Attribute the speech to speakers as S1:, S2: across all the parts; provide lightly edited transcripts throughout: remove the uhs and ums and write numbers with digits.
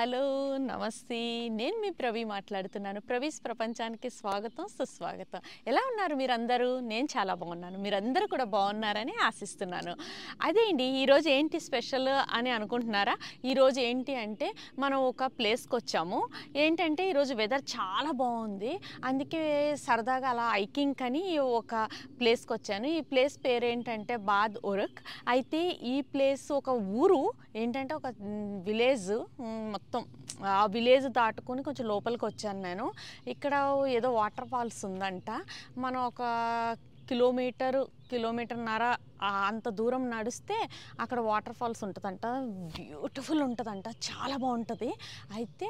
S1: Hello నమస్తే నేను మీ ప్రవి మాట్లాడుతున్నాను. ప్రవీస్ ప్రపంచానికి స్వాగతం సుస్వాగతం. ఎలా ఉన్నారు మీరందరూ? నేను చాలా బాగున్నాను. మీరందరూ కూడా బాగున్నారని ఆశిస్తున్నాను. అదే అండి, ఈరోజు ఏంటి స్పెషల్ అని అనుకుంటున్నారా? ఈరోజు ఏంటి అంటే మనం ఒక ప్లేస్కి వచ్చాము. ఏంటంటే ఈరోజు వెదర్ చాలా బాగుంది, అందుకే సరదాగా అలా హైకింగ్ అని ఒక ప్లేస్కి వచ్చాను. ఈ ప్లేస్ పేరు ఏంటంటే బాద్ ఉరక్. అయితే ఈ ప్లేస్ ఒక ఊరు ఏంటంటే ఒక విలేజ్, మొత్తం ఆ విలేజ్ దాటుకొని కొంచెం లోపలికి వచ్చాను నేను. ఇక్కడ ఏదో వాటర్ ఫాల్స్ ఉందంట. మనం ఒక కిలోమీటర్న్నర అంత దూరం నడిస్తే అక్కడ వాటర్ ఫాల్స్ ఉంటుందంట. బ్యూటిఫుల్ ఉంటుందంట, చాలా బాగుంటుంది. అయితే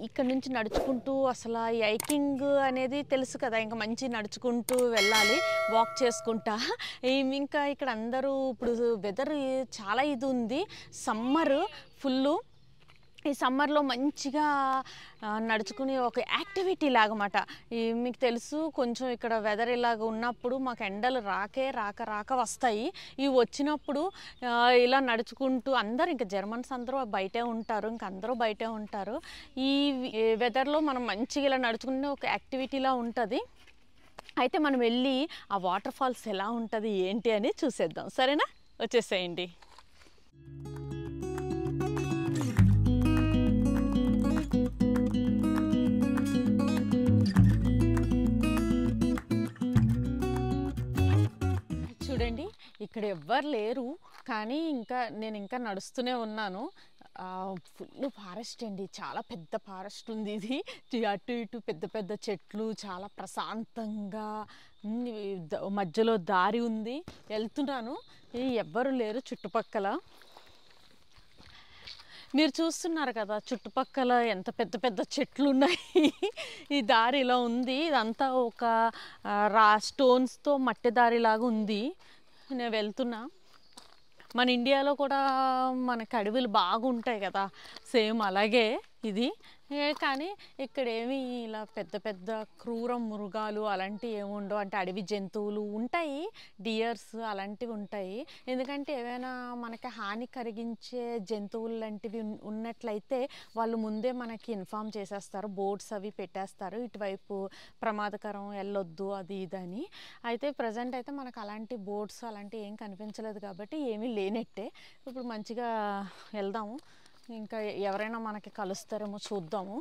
S1: ఇక్కడ నుంచి నడుచుకుంటూ, అసలు ఈ హైకింగ్ అనేది తెలుసు కదా, ఇంకా మంచి నడుచుకుంటూ వెళ్ళాలి, వాక్ చేసుకుంటా. ఇంకా ఇక్కడ అందరూ ఇప్పుడు వెదర్ చాలా ఇది ఉంది, సమ్మర్ ఫుల్లు. ఈ సమ్మర్లో మంచిగా నడుచుకుని ఒక యాక్టివిటీ లాగమాట. మీకు తెలుసు, కొంచెం ఇక్కడ వెదర్ ఇలాగ ఉన్నప్పుడు మాకు ఎండలు రాక వస్తాయి. ఇవి వచ్చినప్పుడు ఇలా నడుచుకుంటూ అందరూ, ఇంకా జర్మన్స్ అందరూ బయటే ఉంటారు, ఇంక అందరూ బయటే ఉంటారు. ఈ వెదర్లో మనం మంచిగా ఇలా నడుచుకునే ఒక యాక్టివిటీలా ఉంటుంది. అయితే మనం వెళ్ళి ఆ వాటర్ ఫాల్స్ ఎలా ఉంటుంది ఏంటి అని చూసేద్దాం. సరేనా, వచ్చేసేయండి. చూడండి, ఇక్కడ ఎవ్వరు లేరు, కానీ నేను ఇంకా నడుస్తూనే ఉన్నాను. ఫుల్ ఫారెస్ట్ అండి, చాలా పెద్ద ఫారెస్ట్ ఉంది ఇది. అటు ఇటు పెద్ద పెద్ద చెట్లు, చాలా ప్రశాంతంగా, మధ్యలో దారి ఉంది, వెళ్తున్నాను. ఎవ్వరు లేరు చుట్టుపక్కల. మీరు చూస్తున్నారు కదా చుట్టుపక్కల ఎంత పెద్ద పెద్ద చెట్లు ఉన్నాయి. ఈ దారి ఇలా ఉంది, ఇదంతా ఒక స్టోన్స్తో మట్టి దారిలాగా ఉంది. నేను వెళ్తున్నా. మన ఇండియాలో కూడా మనకి అడవులు బాగుంటాయి కదా, సేమ్ అలాగే ఇది. కానీ ఇక్కడ ఏమి ఇలా పెద్ద పెద్ద క్రూర మృగాలు అలాంటివి ఏమి ఉండవు. అంటే అడవి జంతువులు ఉంటాయి, డియర్స్ అలాంటివి ఉంటాయి. ఎందుకంటే ఏవైనా మనకి హాని కలిగించే జంతువులు లాంటివి ఉన్నట్లయితే వాళ్ళు ముందే మనకి ఇన్ఫామ్ చేసేస్తారు, బోర్డ్స్ అవి పెట్టేస్తారు, ఇటువైపు ప్రమాదకరం వెళ్ళొద్దు అది ఇదని. అయితే ప్రజెంట్ అయితే మనకు అలాంటి బోర్డ్స్ అలాంటివి ఏం కనిపించలేదు కాబట్టి ఏమీ లేనట్టే. ఇప్పుడు మంచిగా వెళ్దాము, ఇంకా ఎవరైనా మనకి కలుస్తారేమో చూద్దాము.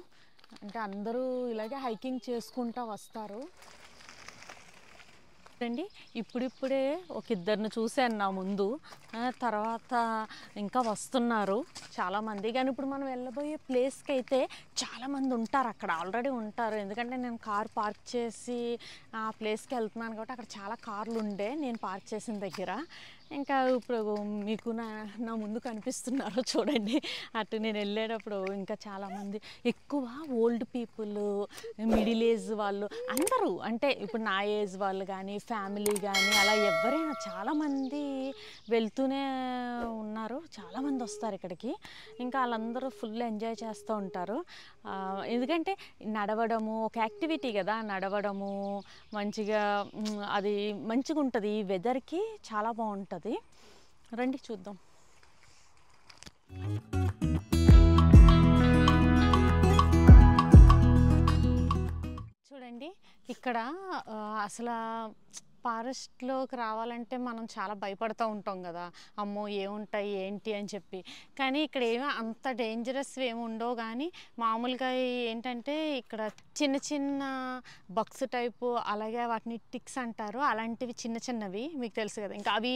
S1: అంటే అందరూ ఇలాగే హైకింగ్ చేసుకుంటూ వస్తారు. అండి, ఇప్పుడిప్పుడే ఒక ఇద్దరిని చూశాను నా ముందు, తర్వాత ఇంకా వస్తున్నారు చాలామంది. కానీ ఇప్పుడు మనం వెళ్ళబోయే ప్లేస్కి అయితే చాలామంది ఉంటారు, అక్కడ ఆల్రెడీ ఉంటారు. ఎందుకంటే నేను కార్ పార్క్ చేసి ఆ ప్లేస్కి వెళ్తున్నాను కాబట్టి అక్కడ చాలా కార్లు ఉండే నేను పార్క్ చేసిన దగ్గర. ఇంకా ఇప్పుడు మీకు నా ముందు కనిపిస్తున్నారు చూడండి. అటు నేను వెళ్ళేటప్పుడు ఇంకా చాలామంది, ఎక్కువ ఓల్డ్ పీపుల్, మిడిల్ ఏజ్ వాళ్ళు అందరూ, అంటే ఇప్పుడు నా ఏజ్ వాళ్ళు కానీ ఫ్యామిలీ కానీ అలా ఎవరైనా చాలామంది వెళ్తూనే ఉన్నారు, చాలామంది వస్తారు ఇక్కడికి. ఇంకా వాళ్ళందరూ ఫుల్ ఎంజాయ్ చేస్తూ ఉంటారు. ఎందుకంటే నడవడము ఒక యాక్టివిటీ కదా, నడవడము మంచిగా, అది మంచిగా ఉంటుంది, ఈ వెదర్కి చాలా బాగుంటుంది. రండి చూద్దాం. చూడండి, ఇక్కడ అసలు ఫారెస్ట్లోకి రావాలంటే మనం చాలా భయపడుతూ ఉంటాం కదా, అమ్మో ఏముంటాయి ఏంటి అని చెప్పి. కానీ ఇక్కడ ఏమీ అంత డేంజరస్ ఏమి ఉండవు. కానీ మామూలుగా ఏంటంటే ఇక్కడ చిన్న చిన్న బగ్స్ టైపు, అలాగే వాటిని టిక్స్ అంటారు, అలాంటివి చిన్న చిన్నవి మీకు తెలుసు కదా. ఇంకా అవి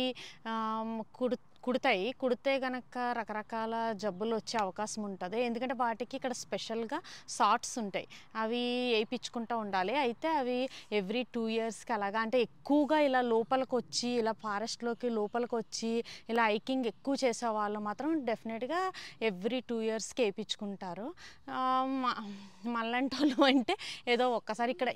S1: కుడితే కనుక రకరకాల జబ్బులు వచ్చే అవకాశం ఉంటుంది. ఎందుకంటే వాటికి ఇక్కడ స్పెషల్గా షార్ట్స్ ఉంటాయి, అవి వేయించుకుంటూ ఉండాలి. అయితే అవి ఎవ్రీ 2 ఇయర్స్కి అలాగా, అంటే ఎక్కువగా ఇలా లోపలికి వచ్చి, ఇలా ఫారెస్ట్లోకి లోపలికి వచ్చి ఇలా హైకింగ్ ఎక్కువ చేసే వాళ్ళు మాత్రం డెఫినెట్గా ఎవ్రీ 2 ఇయర్స్కి వేయించుకుంటారు. మళ్ళంటి వాళ్ళు అంటే ఏదో ఒక్కసారి ఇక్కడ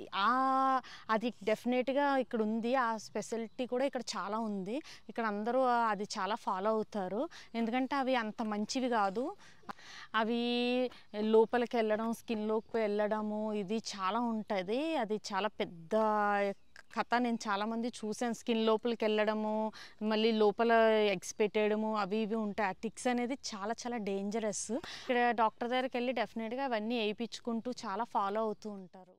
S1: అది డెఫినెట్గా ఇక్కడ ఉంది, ఆ స్పెషాలిటీ కూడా ఇక్కడ చాలా ఉంది. ఇక్కడ అందరూ అది చాలా ఫాలో అవుతారు, ఎందుకంటే అవి అంత మంచివి కాదు. అవి లోపలికి వెళ్ళడం, స్కిన్లోకి వెళ్ళడము ఇది చాలా ఉంటుంది. అది చాలా పెద్ద కథ నేను చాలామంది చూసాను. స్కిన్ లోపలికి వెళ్ళడము, మళ్ళీ లోపల ఎగ్స్ పెట్టేయడము అవి ఇవి ఉంటాయి. ఆ టిక్స్ అనేది చాలా చాలా డేంజరస్. ఇక్కడ డాక్టర్ దగ్గరికి వెళ్ళి డెఫినెట్గా అవన్నీ వేయించుకుంటూ చాలా ఫాలో అవుతూ ఉంటారు.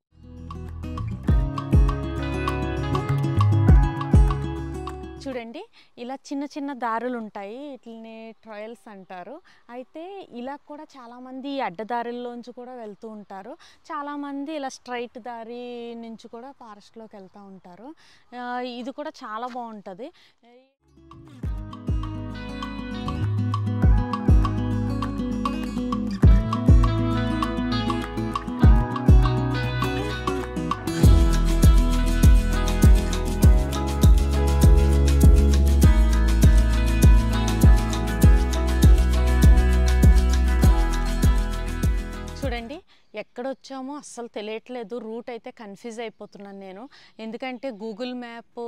S1: చూడండి, ఇలా చిన్న చిన్న దారులు ఉంటాయి, వీటిని ట్రయల్స్ అంటారు. అయితే ఇలా కూడా చాలామంది అడ్డదారుల్లోంచి కూడా వెళ్తూ ఉంటారు. చాలామంది ఇలా స్ట్రైట్ దారి నుంచి కూడా ఫారెస్ట్లోకి వెళ్తూ ఉంటారు. ఇది కూడా చాలా బాగుంటుంది. చూడండి, ఎక్కడొచ్చామో అస్సలు తెలియట్లేదు. రూట్ అయితే కన్ఫ్యూజ్ అయిపోతున్నాను నేను. ఎందుకంటే గూగుల్ మ్యాప్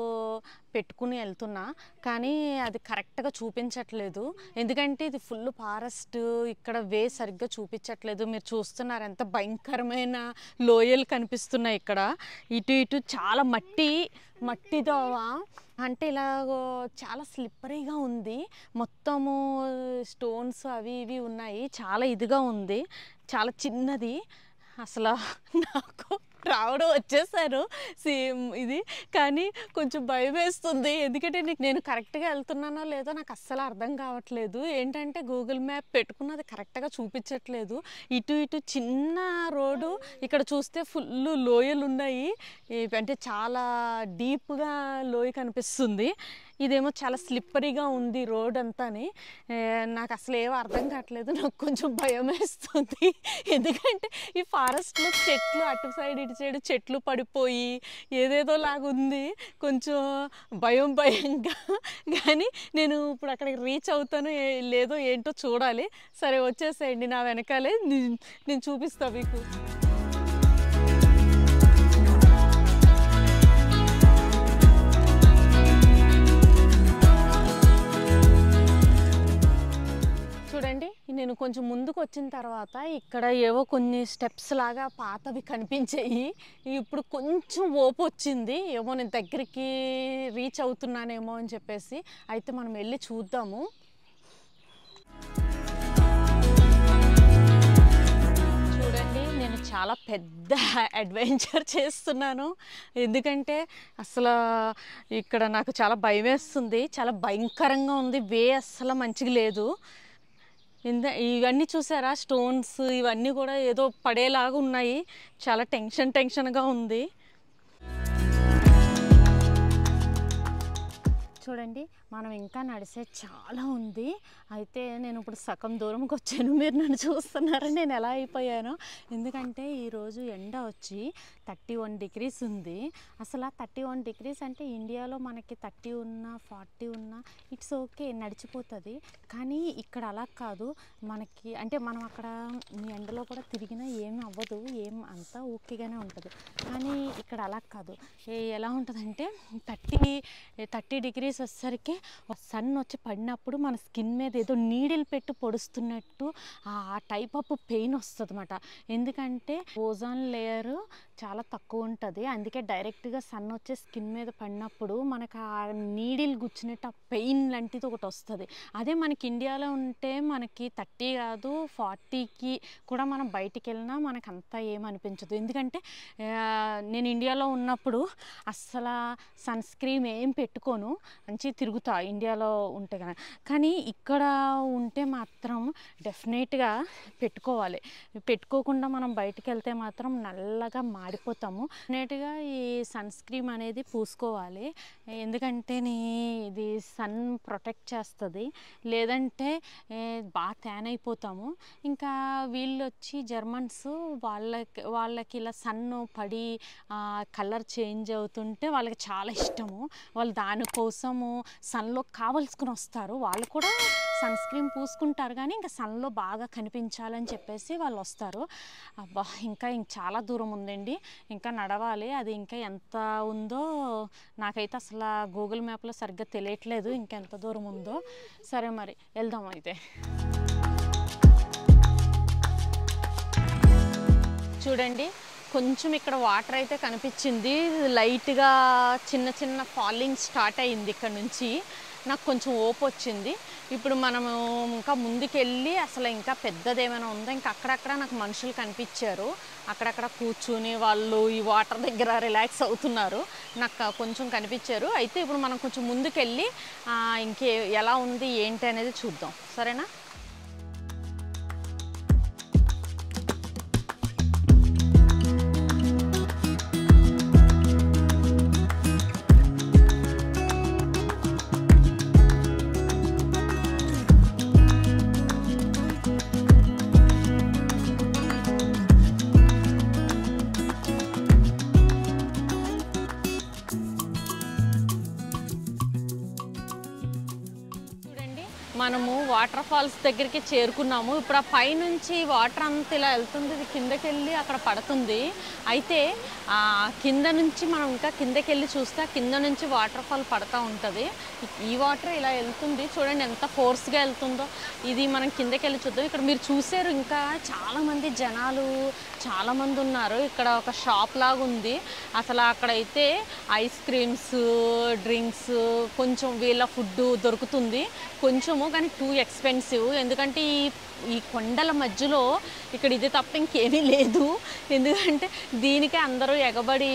S1: పెట్టుకుని వెళ్తున్నా, కానీ అది కరెక్ట్గా చూపించట్లేదు. ఎందుకంటే ఇది ఫుల్ ఫారెస్ట్, ఇక్కడ వే సరిగ్గా చూపించట్లేదు. మీరు చూస్తున్నారు ఎంత భయంకరమైన లోయలు కనిపిస్తున్నాయి ఇక్కడ. ఇటు ఇటు చాలా మట్టి దోవ, అంటే ఇలా చాలా స్లిప్పరీగా ఉంది. మొత్తము స్టోన్స్ అవి ఇవి ఉన్నాయి. చాలా ఇదిగా ఉంది, చాలా చిన్నది. అసలు నాకు రావడం వచ్చేసారు సేమ్ ఇది, కానీ కొంచెం భయం వేస్తుంది. ఎందుకంటే నేను కరెక్ట్గా వెళ్తున్నానో లేదో నాకు అస్సలు అర్థం కావట్లేదు. ఏంటంటే గూగుల్ మ్యాప్ పెట్టుకున్నది కరెక్ట్గా చూపించట్లేదు. ఇటు ఇటు చిన్న రోడ్డు, ఇక్కడ చూస్తే ఫుల్ లోయలు ఉన్నాయి. అంటే చాలా డీప్గా లోయ కనిపిస్తుంది. ఇదేమో చాలా స్లిప్పరీగా ఉంది రోడ్ అంతాని. నాకు అసలు ఏమో అర్థం కావట్లేదు. నాకు కొంచెం భయం వేస్తుంది. ఎందుకంటే ఈ ఫారెస్ట్లో చెట్లు అటు సైడ్ ఇటు సైడ్ చెట్లు పడిపోయి ఏదేదో లాగుంది. కొంచెం భయంగా, కానీ నేను ఇప్పుడు అక్కడికి రీచ్ అవుతాను లేదో ఏంటో చూడాలి. సరే వచ్చేసేయండి నా వెనకాలే, నేను చూపిస్తాను మీకు. చూడండి, నేను కొంచెం ముందుకు వచ్చిన తర్వాత ఇక్కడ ఏవో కొన్ని స్టెప్స్ లాగా పాతవి కనిపించాయి. ఇప్పుడు కొంచెం ఓపు వచ్చింది, ఏమో నేను దగ్గరికి రీచ్ అవుతున్నానేమో అని చెప్పేసి. అయితే మనం వెళ్ళి చూద్దాము. చూడండి, నేను చాలా పెద్ద అడ్వెంచర్ చేస్తున్నాను. ఎందుకంటే అసలు ఇక్కడ నాకు చాలా భయం వేస్తుంది. చాలా భయంకరంగా ఉంది. వే అస్సలు మంచిగా లేదు. ఇవన్నీ చూసారా, స్టోన్స్ ఇవన్నీ కూడా ఏదో పడేలాగా ఉన్నాయి. చాలా టెన్షన్గా ఉంది. చూడండి, మనం ఇంకా నడిసే చాలా ఉంది. అయితే నేను ఇప్పుడు సగం దూరంకి వచ్చాను. మీరు నన్ను చూస్తున్నారని నేను ఎలా అయిపోయానో. ఎందుకంటే ఈరోజు ఎండ వచ్చి 31 degrees ఉంది. అసలు 31 degrees అంటే ఇండియాలో మనకి 30 ఉన్నా 40 ఉన్నా ఇట్స్ ఓకే, నడిచిపోతుంది. కానీ ఇక్కడ అలా కాదు. మనకి అంటే మనం అక్కడ ఎండలో కూడా తిరిగినా ఏం అవ్వదు, ఏం అంతా ఓకేగానే ఉంటుంది. కానీ ఇక్కడ అలా కాదు. ఎలా ఉంటుందంటే 30 degrees వచ్చేసరికి సన్ వచ్చి పడినప్పుడు మన స్కిన్ మీద ఏదో నీడిల్ పెట్టి పొడుస్తున్నట్టు ఆ టైప్ ఆఫ్ పెయిన్ వస్తుంది అన్నమాట. ఎందుకంటే ఓజోన్ లేయర్ చాలా తక్కువ ఉంటుంది. అందుకే డైరెక్ట్గా సన్ వచ్చే స్కిన్ మీద పడినప్పుడు మనకు ఆ నీడిల్ గుచ్చినట్టు ఆ పెయిన్ లాంటిది ఒకటి వస్తుంది. అదే మనకి ఇండియాలో ఉంటే మనకి 30 కాదు 40కి కూడా మనం బయటికి వెళ్ళినా మనకు అంతా ఏమనిపించదు. ఎందుకంటే నేను ఇండియాలో ఉన్నప్పుడు అస్సలు సన్ స్క్రీన్ ఏం పెట్టుకోను, మంచి తిరుగుతా ఇండియాలో ఉంటే కనుక. కానీ ఇక్కడ ఉంటే మాత్రం డెఫినెట్గా పెట్టుకోవాలి. పెట్టుకోకుండా మనం బయటికి వెళ్తే మాత్రం నల్లగా మాడిపోతాము. డెఫినెట్గా ఈ సన్ స్క్రీన్ అనేది పూసుకోవాలి. ఎందుకంటే ఇది సన్ ప్రొటెక్ట్ చేస్తుంది, లేదంటే బాగా ట్యాన్ అయిపోతాము. ఇంకా వీళ్ళు వచ్చి జర్మన్స్, వాళ్ళకి ఇలా సన్ పడి కలర్ చేంజ్ అవుతుంటే వాళ్ళకి చాలా ఇష్టము. వాళ్ళు దానికోసము సన్లో కావలసుకుని వస్తారు. వాళ్ళు కూడా సన్ స్క్రీన్ పూసుకుంటారు, కానీ ఇంకా సన్లో బాగా కనిపించాలని చెప్పేసి వాళ్ళు వస్తారు. అబ్బా, ఇంకా చాలా దూరం ఉందండి, ఇంకా నడవాలి. అది ఇంకా ఎంత ఉందో నాకైతే అసలు గూగుల్ మ్యాప్లో సరిగ్గా తెలియట్లేదు ఇంకెంత దూరం ఉందో. సరే మరి వెళ్దాం అయితే. చూడండి, కొంచెం ఇక్కడ వాటర్ అయితే కనిపించింది, లైట్గా చిన్న చిన్న ఫాలింగ్ స్టార్ట్ అయింది ఇక్కడ నుంచి. నాకు కొంచెం ఓపు వచ్చింది. ఇప్పుడు మనము ఇంకా ముందుకెళ్ళి అసలు ఇంకా పెద్దదేమైనా ఉందో, ఇంకా అక్కడక్కడ నాకు మనుషులు కనిపించారు, అక్కడక్కడ కూర్చుని వాళ్ళు ఈ వాటర్ దగ్గర రిలాక్స్ అవుతున్నారు, నాకు కొంచెం కనిపించారు. అయితే ఇప్పుడు మనం కొంచెం ముందుకెళ్ళి ఇంకే ఎలా ఉంది ఏంటి అనేది చూద్దాం, సరేనా? మనము వాటర్ ఫాల్స్ దగ్గరికి చేరుకున్నాము. ఇప్పుడు ఆ పైనుంచి వాటర్ అంతా ఇలా వెళ్తుంది, ఇది కిందకి వెళ్ళి అక్కడ పడుతుంది. అయితే కింద నుంచి మనం ఇంకా కిందకి వెళ్ళి చూస్తే కింద నుంచి వాటర్ ఫాల్ పడుతూ ఉంటుంది. ఈ వాటర్ ఇలా వెళ్తుంది, చూడండి ఎంత ఫోర్స్గా వెళ్తుందో. ఇది మనం కిందకి వెళ్ళి చూద్దాం. ఇక్కడ మీరు చూసారు, ఇంకా చాలామంది జనాలు చాలామంది ఉన్నారు. ఇక్కడ ఒక షాప్ లాగా ఉంది. అసలు అక్కడైతే ఐస్ క్రీమ్స్, డ్రింక్స్, కొంచెం వీళ్ళ ఫుడ్ దొరుకుతుంది కొంచెము, కానీ టూ ఎక్స్పెన్సివ్. ఎందుకంటే ఈ కొండల మధ్యలో ఇక్కడ ఇది తప్ప ఇంకేమీ లేదు. ఎందుకంటే దీనికే అందరూ ఎగబడి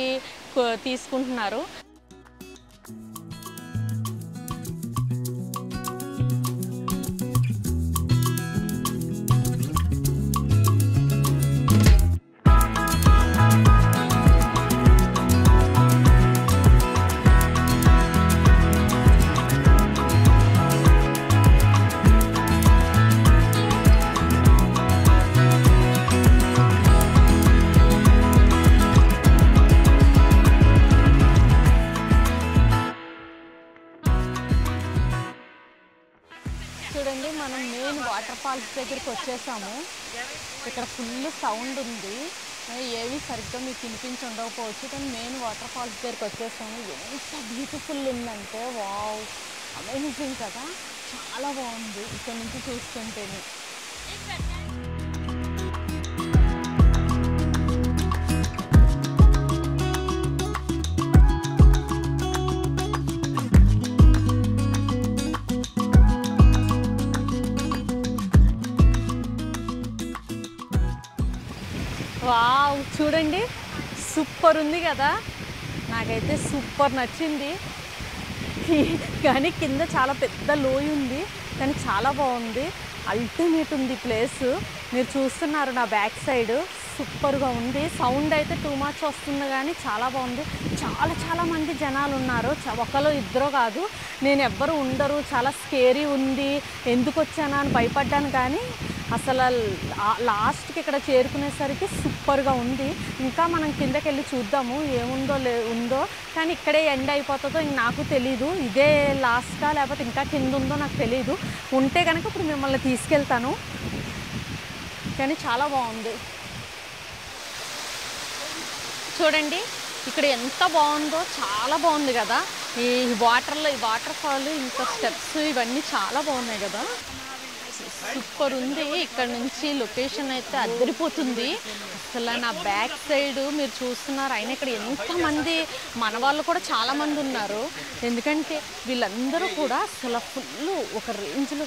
S1: తీసుకుంటున్నారు. చూడండి, మనం మెయిన్ వాటర్ ఫాల్స్ దగ్గరికి వచ్చేసాము. ఇక్కడ ఫుల్ సౌండ్ ఉంది, ఏవి సరిగ్గా మీకు వినిపించి ఉండకపోవచ్చు, కానీ మెయిన్ వాటర్ ఫాల్స్ దగ్గరికి వచ్చేసాము. ఎంత బ్యూటిఫుల్ ఉందంటే వావ్, అమేజింగ్ కదా, చాలా బాగుంది ఇక్కడ నుంచి చూస్తుంటేనే. వావ్, చూడండి సూపర్ ఉంది కదా, నాకైతే సూపర్ నచ్చింది. కానీ కింద చాలా పెద్ద లోయ ఉంది, కానీ చాలా బాగుంది, అల్టిమేట్ ఉంది ప్లేస్. మీరు చూస్తున్నారు నా బ్యాక్ సైడ్, సూపర్గా ఉంది. సౌండ్ అయితే టూ మచ్ వస్తుంది, కానీ చాలా బాగుంది. చాలా మంది జనాలు ఉన్నారు, ఒకరు ఇద్దరు కాదు, నేను ఎవ్వరు ఉండరు. చాలా స్కేరీ ఉంది, ఎందుకు వచ్చానా అని భయపడ్డాను, కానీ అసలు లాస్ట్కి ఇక్కడ చేరుకునేసరికి సూపర్గా ఉంది. ఇంకా మనం కిందకి వెళ్ళి చూద్దాము ఏముందో ఉందో, కానీ ఇక్కడే ఎండ్ అయిపోతుందో నాకు తెలీదు. ఇదే లాస్టా లేకపోతే ఇంకా కింద ఉందో నాకు తెలీదు. ఉంటే కనుక ఇప్పుడు మిమ్మల్ని తీసుకెళ్తాను, కానీ చాలా బాగుంది. చూడండి ఇక్కడ ఎంత బాగుందో, చాలా బాగుంది కదా. ఈ వాటర్ ఫాల్, ఇంకా స్టెప్స్, ఇవన్నీ చాలా బాగున్నాయి కదా, సూపర్ ఉంది. ఇక్కడ నుంచి లొకేషన్ అయితే అద్దరిపోతుంది. అసలు నా బ్యాక్ సైడ్ మీరు చూస్తున్నారు, అయినా ఇక్కడ ఎంతమంది మన వాళ్ళు కూడా చాలామంది ఉన్నారు. ఎందుకంటే వీళ్ళందరూ కూడా అసలు ఫుల్ ఒక రేంజ్లో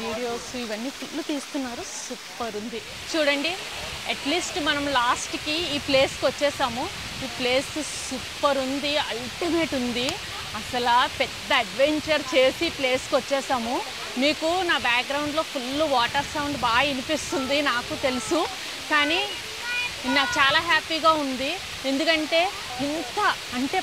S1: వీడియోస్ ఇవన్నీ ఫుల్ తీస్తున్నారు, సూపర్ ఉంది. చూడండి, అట్లీస్ట్ మనం లాస్ట్కి ఈ ప్లేస్కి వచ్చేసాము. ఈ ప్లేస్ సూపర్ ఉంది, అల్టిమేట్ ఉంది. అసలు పెద్ద అడ్వెంచర్ చేసి ప్లేస్కి వచ్చేసాము. మీకు నా బ్యాక్గ్రౌండ్లో ఫుల్ వాటర్ సౌండ్ బాగా వినిపిస్తుంది, నాకు తెలుసు, కానీ నాకు చాలా హ్యాపీగా ఉంది. ఎందుకంటే ఇంత అంటే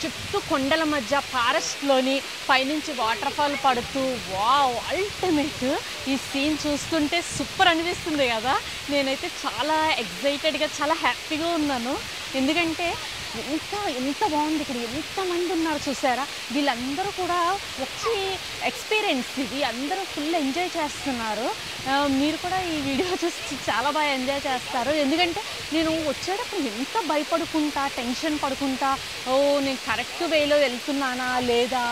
S1: చుట్టూ కొండల మధ్య ఫారెస్ట్లోని పైనుంచి వాటర్ ఫాల్ పడుతూ వావ్, అల్టిమేట్. ఈ సీన్ చూస్తుంటే సూపర్ అనిపిస్తుంది కదా. నేనైతే చాలా ఎక్సైటెడ్గా, చాలా హ్యాపీగా ఉన్నాను. ఎందుకంటే ఎంత బాగుంది, ఇక్కడ ఎంతమంది ఉన్నారు చూసారా. వీళ్ళందరూ కూడా వచ్చి ఎక్స్పీరియన్స్ ఇది, అందరూ ఫుల్ ఎంజాయ్ చేస్తున్నారు. మీరు కూడా ఈ వీడియో చూసి చాలా బాగా ఎంజాయ్ చేస్తారు. ఎందుకంటే నేను వచ్చేటప్పుడు ఎంత భయపడుకుంటా, టెన్షన్ పడుకుంటా, నేను కరెక్ట్ వేలో వెళ్తున్నానా లేదా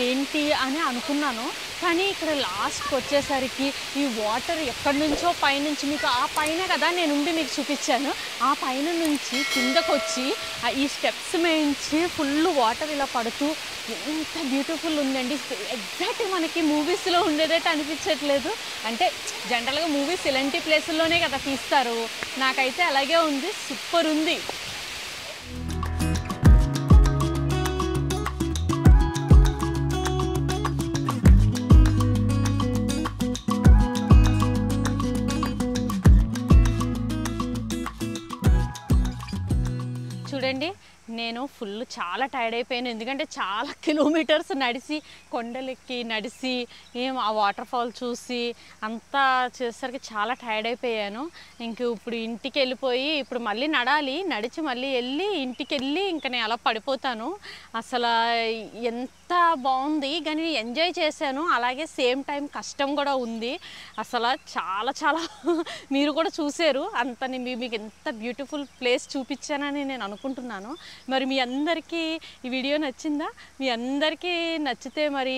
S1: ఏంటి అని అనుకున్నాను. కానీ ఇక్కడ లాస్ట్కి వచ్చేసరికి ఈ వాటర్ ఎక్కడి నుంచో పైనుంచి మీకు ఆ పైన కదా నేను ఉండి మీకు చూపించాను, ఆ పైన నుంచి కిందకు వచ్చి ఈ స్టెప్స్ మేయించి ఫుల్ వాటర్ ఇలా పడుతూ ఎంత బ్యూటిఫుల్ ఉందండి. ఎగ్జాక్ట్ మనకి మూవీస్లో ఉండేదైతే అనిపించట్లేదు. అంటే జనరల్గా మూవీస్ ఇలాంటి ప్లేసుల్లోనే కదా తీస్తారు, నాకైతే అలాగే ఉంది, సూపర్ ఉంది. చూడండి నేను చాలా టైర్డ్ అయిపోయాను, ఎందుకంటే చాలా కిలోమీటర్స్ నడిచి కొండలెక్కి నడిచి ఆ వాటర్ ఫాల్ చూసి అంతా చేసేసరికి చాలా టైర్డ్ అయిపోయాను. ఇప్పుడు ఇంటికి వెళ్ళిపోయి ఇప్పుడు మళ్ళీ నడిచి మళ్ళీ వెళ్ళి ఇంటికి వెళ్ళి ఇంకా నేను అలా పడిపోతాను. అసలు ఎంత బాగుంది, కానీ ఎంజాయ్ చేశాను, అలాగే సేమ్ టైం కష్టం కూడా ఉంది. అసలు చాలా చాలా మీరు కూడా చూసారు, మీకు ఎంత బ్యూటిఫుల్ ప్లేస్ చూపించానని నేను అనుకుంటున్నాను. మరి మీ అందరికీ ఈ వీడియో నచ్చిందా? మీ అందరికీ నచ్చితే మరి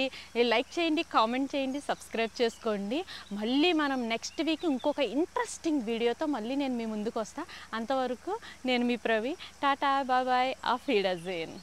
S1: లైక్ చేయండి, కామెంట్ చేయండి, సబ్స్క్రైబ్ చేసుకోండి. మళ్ళీ మనం నెక్స్ట్ వీక్ ఇంకొక ఇంట్రెస్టింగ్ వీడియోతో మళ్ళీ నేను మీ ముందుకు వస్తాను. అంతవరకు నేను మీ Pravi, Tata, bye bye, of విడర్జేన్.